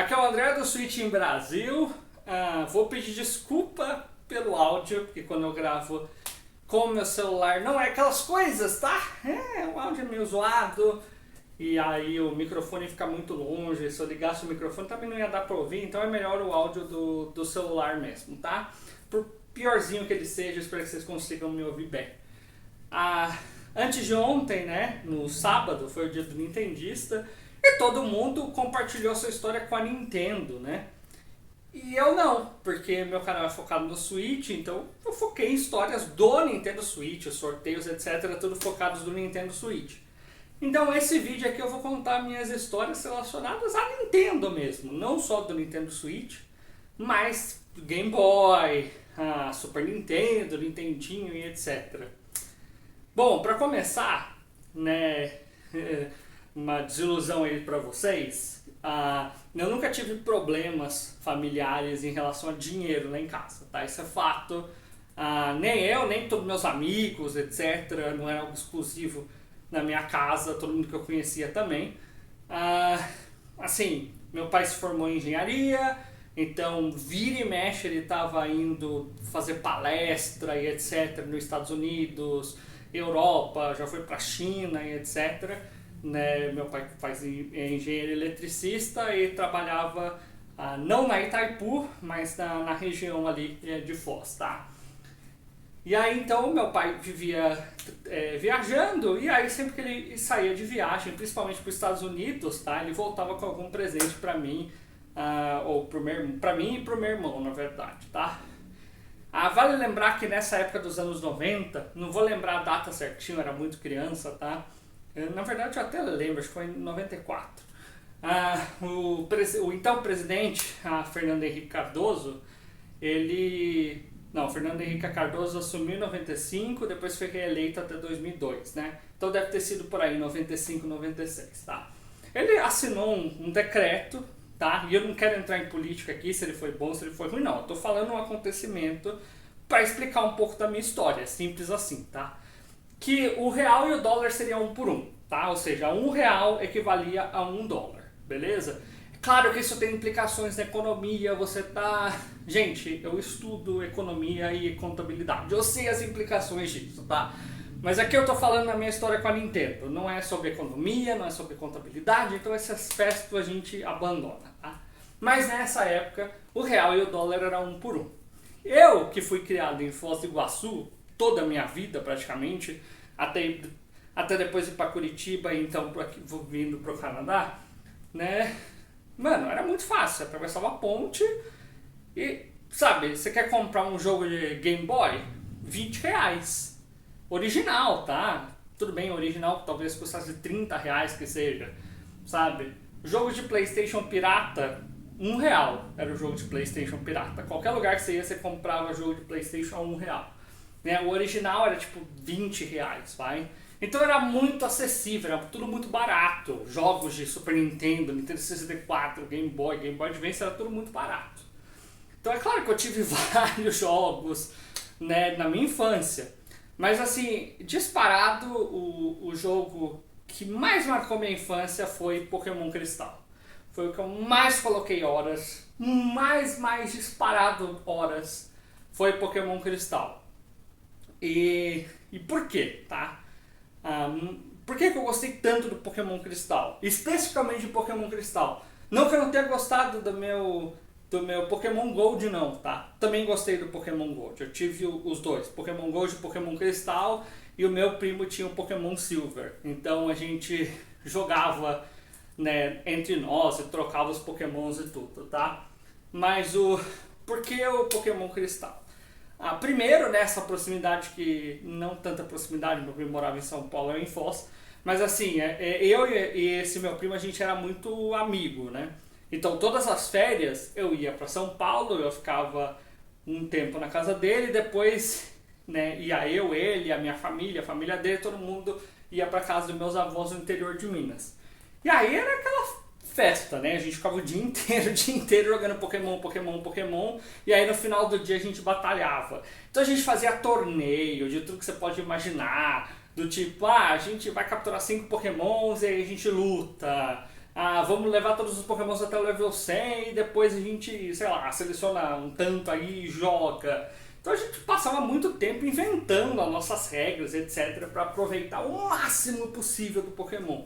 Aqui é o André do Switch em Brasil. Vou pedir desculpa pelo áudio, porque quando eu gravo com o meu celular não é aquelas coisas, tá? O áudio é meio zoado e aí o microfone fica muito longe. Se eu ligasse o microfone também não ia dar pra ouvir, então é melhor o áudio do celular mesmo, tá? Por piorzinho que ele seja, espero que vocês consigam me ouvir bem. Antes de ontem, né, no sábado, foi o dia do Nintendista e todo mundo compartilhou sua história com a Nintendo, né? E eu não, porque meu canal é focado no Switch, então eu foquei em histórias do Nintendo Switch, sorteios, etc, tudo focados do Nintendo Switch. Então esse vídeo aqui eu vou contar minhas histórias relacionadas à Nintendo mesmo, não só do Nintendo Switch, mas do Game Boy, a Super Nintendo, Nintendinho e etc. Bom, para começar, né, uma desilusão aí para vocês, eu nunca tive problemas familiares em relação a dinheiro lá em casa, tá? Isso é fato. Nem eu, nem todos meus amigos, etc. Não era algo exclusivo na minha casa, todo mundo que eu conhecia também. Assim, meu pai se formou em engenharia, então vira e mexe ele estava indo fazer palestra e etc. nos Estados Unidos, Europa, já foi para a China e etc. Né? Meu pai é engenheiro eletricista e trabalhava não na Itaipu, mas na região ali de Foz, tá? E aí então meu pai vivia viajando e aí sempre que ele saía de viagem, principalmente para os Estados Unidos, tá? Ele voltava com algum presente para mim, ou para mim e para o meu irmão, na verdade, tá? Vale lembrar que nessa época dos anos 90, não vou lembrar a data certinho, eu era muito criança, tá? Na verdade eu até lembro, acho que foi em 94. O então presidente, Fernando Henrique Cardoso, Fernando Henrique Cardoso assumiu em 95, depois foi reeleito até 2002, né? Então deve ter sido por aí, 95, 96, tá? Ele assinou um decreto, tá? E eu não quero entrar em política aqui, se ele foi bom, se ele foi ruim, não. Eu tô falando um acontecimento para explicar um pouco da minha história, simples assim, tá? Que o real e o dólar seriam 1 por 1, tá? Ou seja, R$ 1 equivalia a $1, beleza? Claro que isso tem implicações na economia, você tá... Gente, eu estudo economia e contabilidade, eu sei as implicações disso, tá? Mas aqui eu tô falando na minha história com a Nintendo, não é sobre economia, não é sobre contabilidade, então esse aspecto a gente abandona, tá? Mas nessa época, o real e o dólar eram 1 por 1. Eu, que fui criado em Foz do Iguaçu, toda a minha vida praticamente, até depois ir para Curitiba e então vou vindo para o Canadá, né? Mano, era muito fácil, atravessava a ponte e, sabe, você quer comprar um jogo de Game Boy? R$ 20. Original, tá? Tudo bem, original talvez custasse R$ 30 que seja, sabe? Jogo de PlayStation pirata, R$ 1 era o jogo de PlayStation pirata. Qualquer lugar que você ia, você comprava jogo de PlayStation a R$ 1. Né? O original era tipo R$ 20, vai? Então era muito acessível, era tudo muito barato. Jogos de Super Nintendo, Nintendo 64, Game Boy Advance, era tudo muito barato. Então é claro que eu tive vários jogos, né, na minha infância. Mas assim, disparado, o jogo que mais marcou minha infância foi Pokémon Cristal. Foi o que eu mais coloquei horas, mais disparado horas, foi Pokémon Cristal. E por quê, tá? Por que eu gostei tanto do Pokémon Cristal? Especificamente de Pokémon Cristal. Não que eu não tenha gostado do meu Pokémon Gold não, tá? Também gostei do Pokémon Gold. Eu tive os dois, Pokémon Gold e Pokémon Cristal, e o meu primo tinha o Pokémon Silver. Então a gente jogava, né, entre nós e trocava os Pokémons e tudo, tá? Mas por que o Pokémon Cristal? Primeiro, nessa proximidade, que não tanta proximidade, meu primo morava em São Paulo, eu em Foz, mas assim, eu e esse meu primo, a gente era muito amigo, né? Então todas as férias eu ia para São Paulo, eu ficava um tempo na casa dele, depois, né, ia eu, ele, a minha família, a família dele, todo mundo ia para casa dos meus avós no interior de Minas. E aí era aquela festa, né? A gente ficava o dia inteiro jogando Pokémon, e aí no final do dia a gente batalhava. Então a gente fazia torneio de tudo que você pode imaginar, do tipo, a gente vai capturar 5 Pokémons e aí a gente luta. vamos levar todos os Pokémons até o level 100 e depois a gente, sei lá, seleciona um tanto aí e joga. Então a gente passava muito tempo inventando as nossas regras, etc, para aproveitar o máximo possível do Pokémon.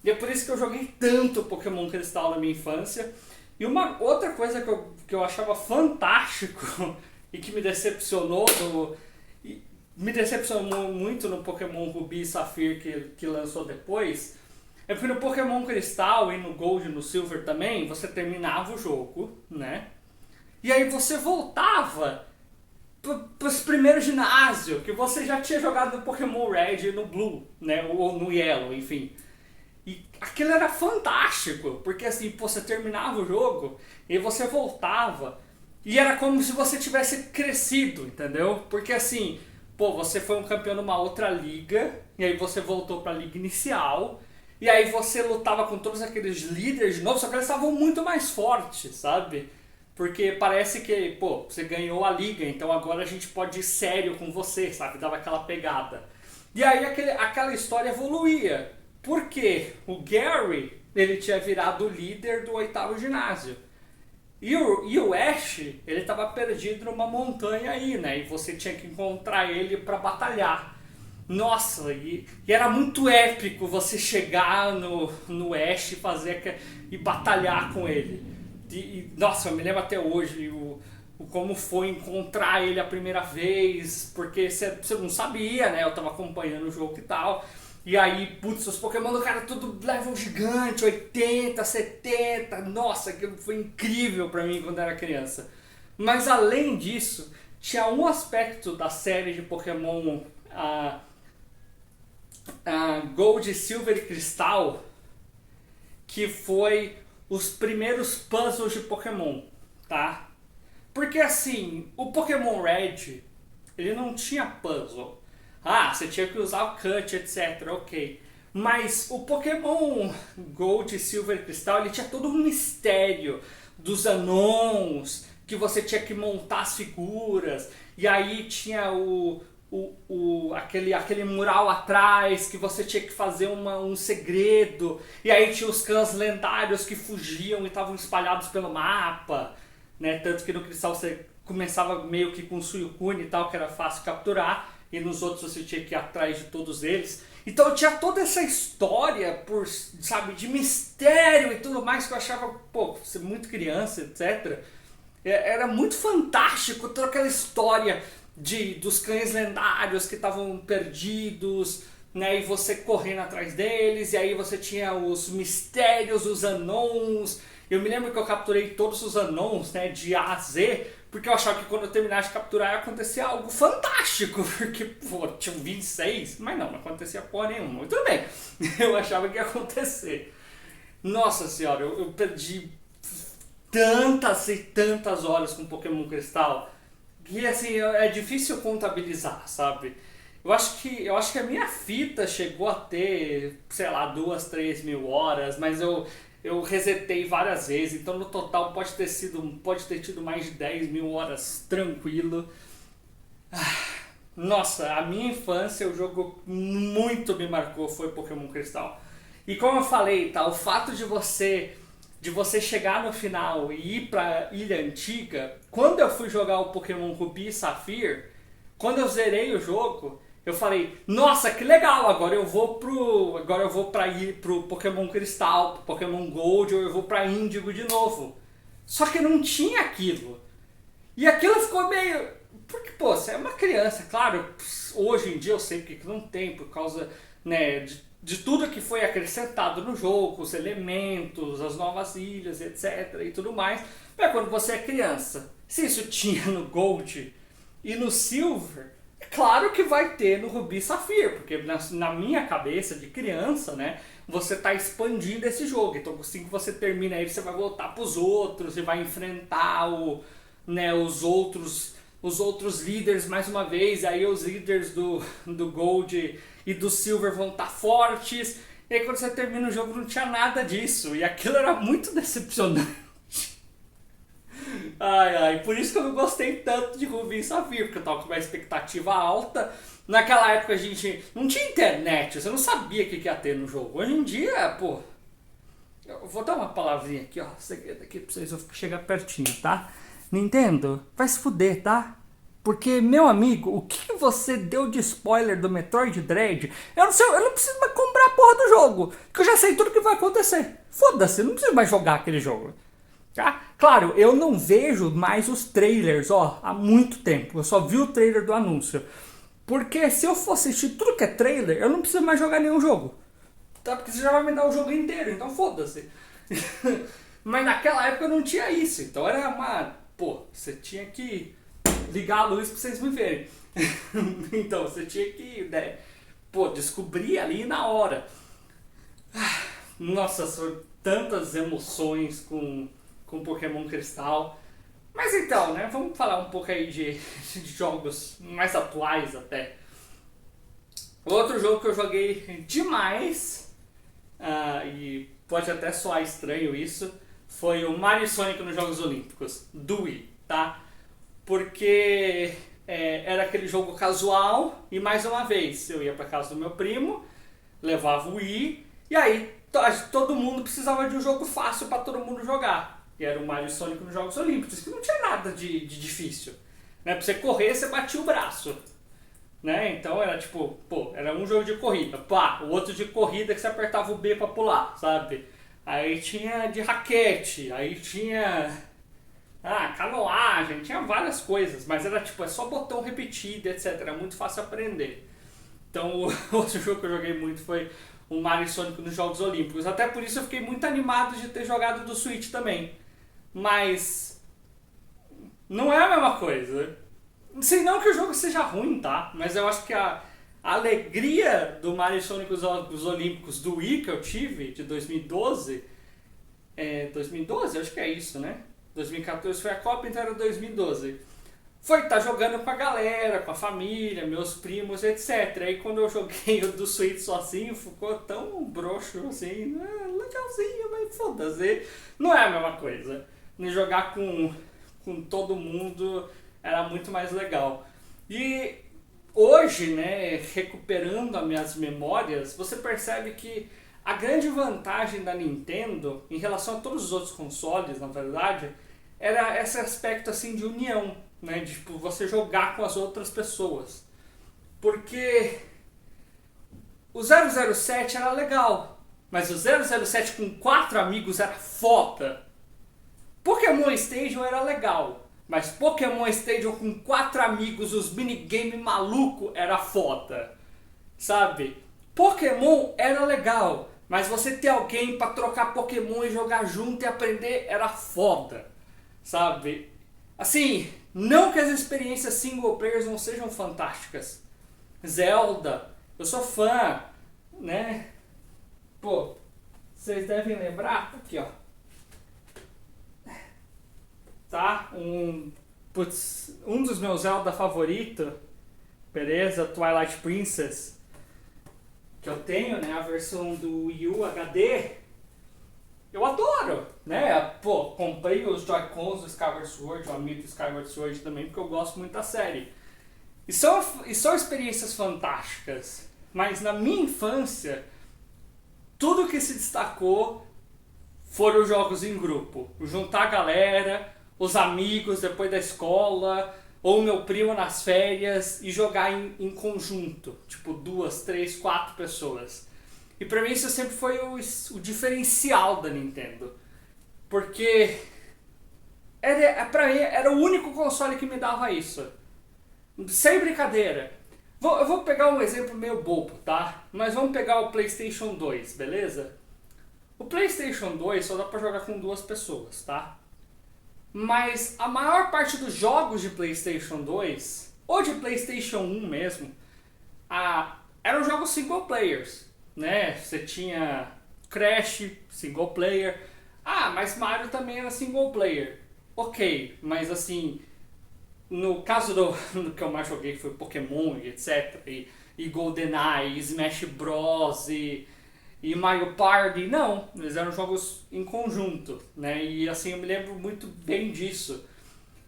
E é por isso que eu joguei tanto Pokémon Cristal na minha infância. E uma outra coisa que eu achava fantástico e que me decepcionou me decepcionou muito no Pokémon Ruby e Safira que lançou depois, é porque no Pokémon Cristal e no Gold e no Silver também, você terminava o jogo, né? E aí você voltava para os primeiros ginásios que você já tinha jogado no Pokémon Red e no Blue, né? Ou no Yellow, enfim. E aquilo era fantástico, porque assim, você terminava o jogo e você voltava e era como se você tivesse crescido, entendeu? Porque assim, pô, você foi um campeão numa outra liga e aí você voltou para a liga inicial e aí você lutava com todos aqueles líderes de novo, só que eles estavam muito mais fortes, sabe? Porque parece que, pô, você ganhou a liga, então agora a gente pode ir sério com você, sabe? Dava aquela pegada. E aí aquela história evoluía. Porque o Gary, ele tinha virado o líder do 8º ginásio. E o Ash, ele estava perdido numa montanha aí, né? E você tinha que encontrar ele para batalhar. Nossa, e era muito épico você chegar no Ash e batalhar com ele. Nossa, eu me lembro até hoje o como foi encontrar ele a primeira vez, porque você não sabia, né? Eu tava acompanhando o jogo e tal. E aí, putz, os Pokémon do cara tudo level gigante, 80, 70, nossa, aquilo foi incrível pra mim quando era criança. Mas além disso, tinha um aspecto da série de Pokémon Gold, Silver e Cristal que foi os primeiros puzzles de Pokémon, tá? Porque assim, o Pokémon Red, ele não tinha puzzle. Você tinha que usar o Cut, etc, ok. Mas o Pokémon Gold, Silver e Cristal, ele tinha todo um mistério dos Anons, que você tinha que montar as figuras, e aí tinha aquele mural atrás que você tinha que fazer um segredo, e aí tinha os clãs lendários que fugiam e estavam espalhados pelo mapa, né? Tanto que no Cristal você começava meio que com o Suicune e tal, que era fácil capturar, e nos outros você tinha que ir atrás de todos eles. Então tinha toda essa história sabe, de mistério e tudo mais que eu achava, pô, ser muito criança, etc. Era muito fantástico toda aquela história dos cães lendários que estavam perdidos, né, e você correndo atrás deles, e aí você tinha os mistérios, os Anons. Eu me lembro que eu capturei todos os Anons, né, de A a Z, porque eu achava que quando eu terminasse de capturar ia acontecer algo fantástico, porque, pô, tinham 26, mas não acontecia porra nenhuma, mas tudo bem, eu achava que ia acontecer. Nossa senhora, eu perdi tantas e tantas horas com Pokémon Cristal, que assim, é difícil contabilizar, sabe? Eu acho que a minha fita chegou a ter, sei lá, 2, 3 mil horas, mas eu resetei várias vezes, então no total pode ter tido mais de 10 mil horas tranquilo. Nossa, a minha infância, o jogo muito me marcou foi Pokémon Cristal. E como eu falei, tá, o fato de você chegar no final e ir pra Ilha Antiga, quando eu fui jogar o Pokémon Ruby e Safira, quando eu zerei o jogo, eu falei, nossa, que legal, agora eu vou pro Pokémon Cristal, pro Pokémon Gold, ou eu vou pra Índigo de novo. Só que não tinha aquilo. E aquilo ficou meio... Porque, pô, você é uma criança, claro, hoje em dia eu sei que não tem, por causa, né, de tudo que foi acrescentado no jogo, os elementos, as novas ilhas, etc. e tudo mais. Mas quando você é criança, se isso tinha no Gold e no Silver... É claro que vai ter no Ruby e Safira, porque na minha cabeça de criança, né, você está expandindo esse jogo. Então assim que você termina ele, você vai voltar para os outros e vai enfrentar os outros líderes mais uma vez. Aí os líderes do Gold e do Silver vão estar fortes. E aí quando você termina o jogo não tinha nada disso. E aquilo era muito decepcionante. Por isso que eu não gostei tanto de Ruby e Safira, porque eu tava com uma expectativa alta. Naquela época a gente não tinha internet, você não sabia o que ia ter no jogo. Hoje em dia, pô, Eu vou dar uma palavrinha aqui, ó, segredo aqui pra vocês, eu vou chegar pertinho, tá? Nintendo, vai se fuder, tá? Porque, meu amigo, o que você deu de spoiler do Metroid Dread? Eu não sei, eu não preciso mais comprar a porra do jogo, que eu já sei tudo que vai acontecer. Foda-se, eu não preciso mais jogar aquele jogo. Tá? Claro, eu não vejo mais os trailers, ó, há muito tempo. Eu só vi o trailer do anúncio. Porque se eu for assistir tudo que é trailer, eu não preciso mais jogar nenhum jogo. Tá? Porque você já vai me dar o jogo inteiro, então foda-se. Mas naquela época não tinha isso. Então era uma... Pô, você tinha que ligar a luz pra vocês me verem. Então você tinha que, né, pô, descobrir ali na hora. Nossa, são tantas emoções com Pokémon Cristal. Mas então, né, vamos falar um pouco aí de jogos mais atuais até. Outro jogo que eu joguei demais, e pode até soar estranho isso, foi o Mario e Sonic nos Jogos Olímpicos, do Wii, tá? Porque era aquele jogo casual e mais uma vez eu ia pra casa do meu primo, levava o Wii e aí todo mundo precisava de um jogo fácil pra todo mundo jogar. E era o Mario e Sonic nos Jogos Olímpicos, que não tinha nada de difícil. Né? Pra você correr, você batia o braço. Né? Então era tipo, pô, era um jogo de corrida, pá, o outro de corrida que você apertava o B pra pular, sabe? Aí tinha de raquete, aí tinha canoagem, tinha várias coisas, mas era tipo, é só botão repetido, etc. Era muito fácil aprender. Então o outro jogo que eu joguei muito foi o Mario e Sonic nos Jogos Olímpicos. Até por isso eu fiquei muito animado de ter jogado do Switch também. Mas não é a mesma coisa. Sei não que o jogo seja ruim, tá? Mas eu acho que a alegria do Mario e Sonic nos Jogos Olímpicos do Wii que eu tive, de 2012... 2012? Acho que é isso, né? 2014 foi a Copa, então era 2012. Foi estar jogando com a galera, com a família, meus primos, etc. Aí quando eu joguei o do Switch sozinho, ficou tão broxo assim, legalzinho, mas foda-se. Não é a mesma coisa. Jogar com todo mundo era muito mais legal. E hoje, né, recuperando as minhas memórias, você percebe que a grande vantagem da Nintendo, em relação a todos os outros consoles, na verdade, era esse aspecto assim de união, né, de tipo, você jogar com as outras pessoas. Porque o 007 era legal, mas o 007 com 4 amigos era foda. Pokémon Stadium era legal, mas Pokémon Stadium com 4 amigos, os minigame maluco era foda. Sabe? Pokémon era legal, mas você ter alguém pra trocar Pokémon e jogar junto e aprender era foda. Sabe? Assim, não que as experiências single players não sejam fantásticas. Zelda, eu sou fã, né? Pô, vocês devem lembrar, aqui ó. Tá? Um dos meus Zelda favorito, beleza? Twilight Princess, que eu tenho, né? A versão do Wii U HD. Eu adoro, né? Pô, comprei os Joy-Cons do Skyward Sword, o amigo do Skyward Sword também, porque eu gosto muito da série. E são experiências fantásticas, mas na minha infância, tudo que se destacou foram os jogos em grupo. Juntar a galera, os amigos depois da escola, ou meu primo nas férias, e jogar em conjunto, tipo 2, 3, 4 pessoas. E pra mim isso sempre foi o diferencial da Nintendo. Porque pra mim era o único console que me dava isso. Sem brincadeira. Eu vou pegar um exemplo meio bobo, tá? Mas vamos pegar o PlayStation 2, beleza? O PlayStation 2 só dá pra jogar com 2 pessoas, tá? Mas a maior parte dos jogos de PlayStation 2, ou de PlayStation 1 mesmo, eram jogos single players. Né? Você tinha Crash, single player. Mas Mario também era single player. Ok, mas assim, no caso do que eu mais joguei foi Pokémon e etc. E GoldenEye, e Smash Bros. E Mario Party, não, eles eram jogos em conjunto, né? E assim, eu me lembro muito bem disso.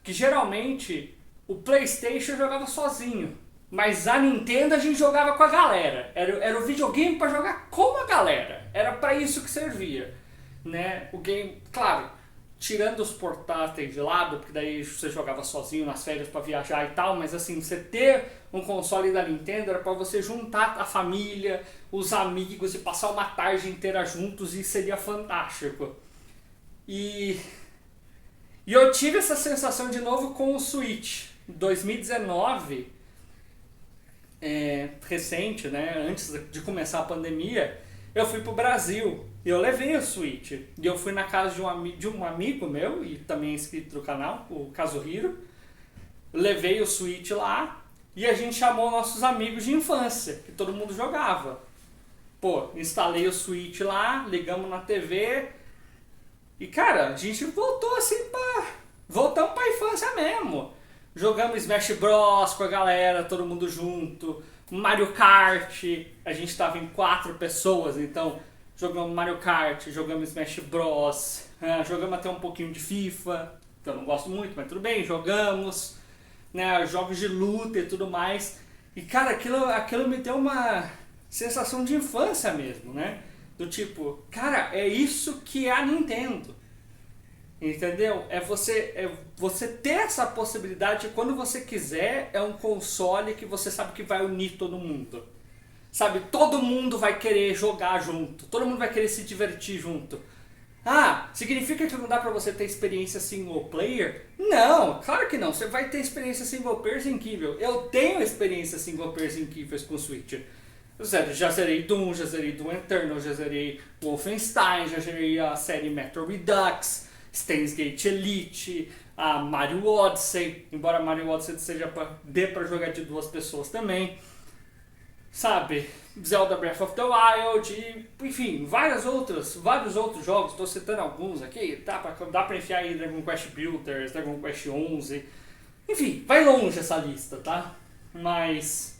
Que geralmente o PlayStation jogava sozinho. Mas a Nintendo a gente jogava com a galera. Era o videogame para jogar com a galera. Era para isso que servia. né? O game, claro, tirando os portáteis de lado, porque daí você jogava sozinho nas férias para viajar e tal, mas assim, você ter um console da Nintendo era para você juntar a família, os amigos e passar uma tarde inteira juntos e seria fantástico. E, e eu tive essa sensação de novo com o Switch. 2019, recente, né, antes de começar a pandemia, eu fui pro Brasil e eu levei o Switch. E eu fui na casa de um amigo meu, e também inscrito no canal, o Kazuhiro. Levei o Switch lá e a gente chamou nossos amigos de infância, que todo mundo jogava. Pô, instalei o Switch lá, ligamos na TV e, cara, a gente voltou assim voltamos pra infância mesmo. Jogamos Smash Bros com a galera, todo mundo junto. Mario Kart, a gente tava em 4 pessoas, então jogamos Mario Kart, jogamos Smash Bros, jogamos até um pouquinho de FIFA, que eu não gosto muito, mas tudo bem, jogamos, né, jogos de luta e tudo mais. E cara, aquilo me deu uma sensação de infância mesmo, né? Do tipo, cara, é isso que é a Nintendo. Entendeu? É você ter essa possibilidade quando você quiser, é um console que você sabe que vai unir todo mundo. Sabe, todo mundo vai querer jogar junto, todo mundo vai querer se divertir junto. Ah, significa que não dá pra você ter experiência single player? Não, claro que não, você vai ter experiência single player incrível. Eu tenho experiência single player incríveis com o Switch. Já zerei Doom Eternal, já zerei Wolfenstein, já zerei a série Metro Redux, Steins Gate Elite, a Mario Odyssey, embora Mario Odyssey dê pra jogar de 2 pessoas também, sabe, Zelda Breath of the Wild, e, enfim, vários outros jogos, estou citando alguns aqui, dá pra enfiar aí Dragon Quest Builders, Dragon Quest 11, enfim, vai longe essa lista, tá? Mas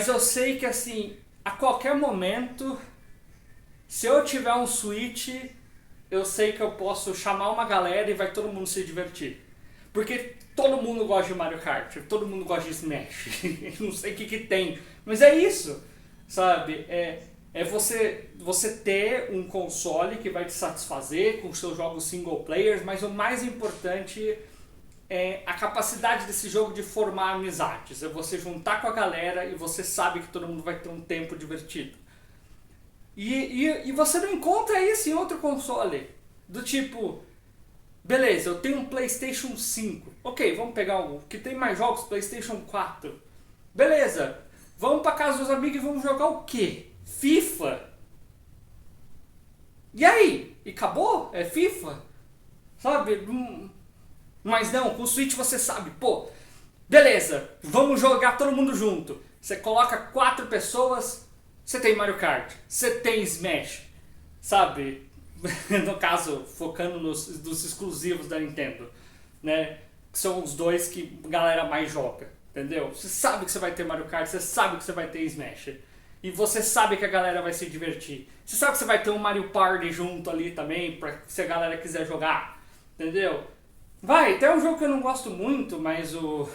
eu sei que assim, a qualquer momento, se eu tiver um Switch, eu sei que eu posso chamar uma galera e vai todo mundo se divertir. Porque todo mundo gosta de Mario Kart, todo mundo gosta de Smash. Não sei o que tem, mas é isso, sabe? É você ter um console que vai te satisfazer com seus jogos single players, mas o mais importante é a capacidade desse jogo de formar amizades. É você juntar com a galera e você sabe que todo mundo vai ter um tempo divertido. E você não encontra isso em outro console. Do tipo, beleza, eu tenho um PlayStation 5. Ok, vamos pegar um que tem mais jogos, PlayStation 4. Beleza, vamos pra casa dos amigos e vamos jogar o quê? FIFA? E aí? E acabou? É FIFA? Sabe? Mas não, com o Switch você sabe, pô, beleza, vamos jogar todo mundo junto. Você coloca 4 pessoas. Você tem Mario Kart, você tem Smash, sabe? No caso, focando nos exclusivos da Nintendo, né? Que são os dois que a galera mais joga, entendeu? Você sabe que você vai ter Mario Kart, você sabe que você vai ter Smash. E você sabe que a galera vai se divertir. Você sabe que você vai ter um Mario Party junto ali também, pra se a galera quiser jogar, entendeu? Tem um jogo que eu não gosto muito, mas o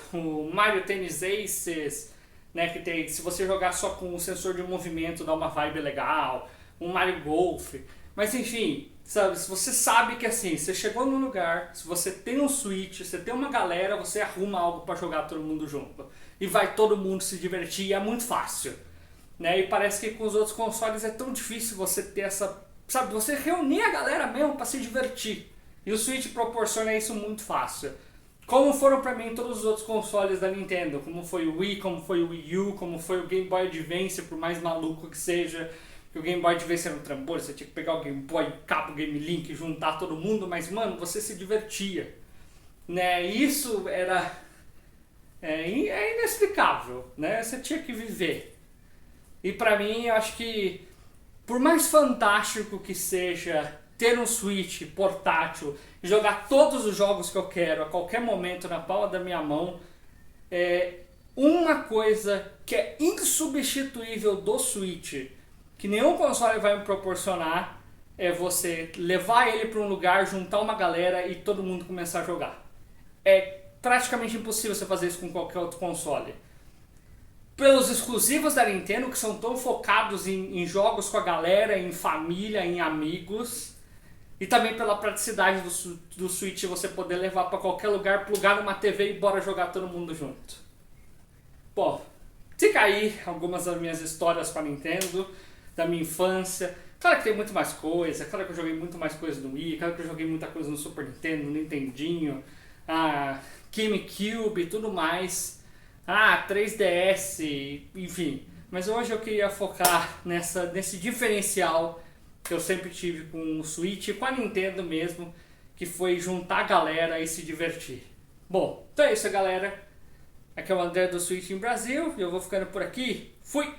Mario Tennis Aces, né, que tem, se você jogar só com o sensor de movimento dá uma vibe legal, um Mario Golf, mas enfim, sabe, se você sabe que assim, você chegou no lugar, se você tem um Switch, você tem uma galera, você arruma algo para jogar todo mundo junto, e vai todo mundo se divertir, e é muito fácil, né, e parece que com os outros consoles é tão difícil você ter essa, sabe, você reunir a galera mesmo para se divertir, e o Switch proporciona isso muito fácil. Como foram pra mim todos os outros consoles da Nintendo, como foi o Wii, como foi o Wii U, como foi o Game Boy Advance, por mais maluco que seja, que o GameY Advance era um trambolho, você tinha que pegar o Game Boy, cabo Game Link, juntar todo mundo, mas mano, você se divertia, né? Isso era inexplicável, né? Você tinha que viver. E pra mim, eu acho que por mais fantástico que seja ter um Switch portátil e jogar todos os jogos que eu quero a qualquer momento na palma da minha mão, uma coisa que é insubstituível do Switch, que nenhum console vai me proporcionar, é você levar ele para um lugar, juntar uma galera e todo mundo começar a jogar. É praticamente impossível você fazer isso com qualquer outro console. pelos exclusivos da Nintendo, que são tão focados em jogos com a galera, em família, em amigos. E também pela praticidade do Switch, você poder levar para qualquer lugar, plugar numa TV e bora jogar todo mundo junto. Bom, fica aí algumas das minhas histórias com a Nintendo, da minha infância. Claro que tem muito mais coisa, claro que eu joguei muito mais coisa no Wii, claro que eu joguei muita coisa no Super Nintendo, no Nintendinho, GameCube e tudo mais, 3DS, enfim. Mas hoje eu queria focar nesse diferencial que eu sempre tive com o Switch e com a Nintendo mesmo, que foi juntar a galera e se divertir. Bom, então é isso, galera. Aqui é o André do Switch em Brasil e eu vou ficando por aqui. Fui!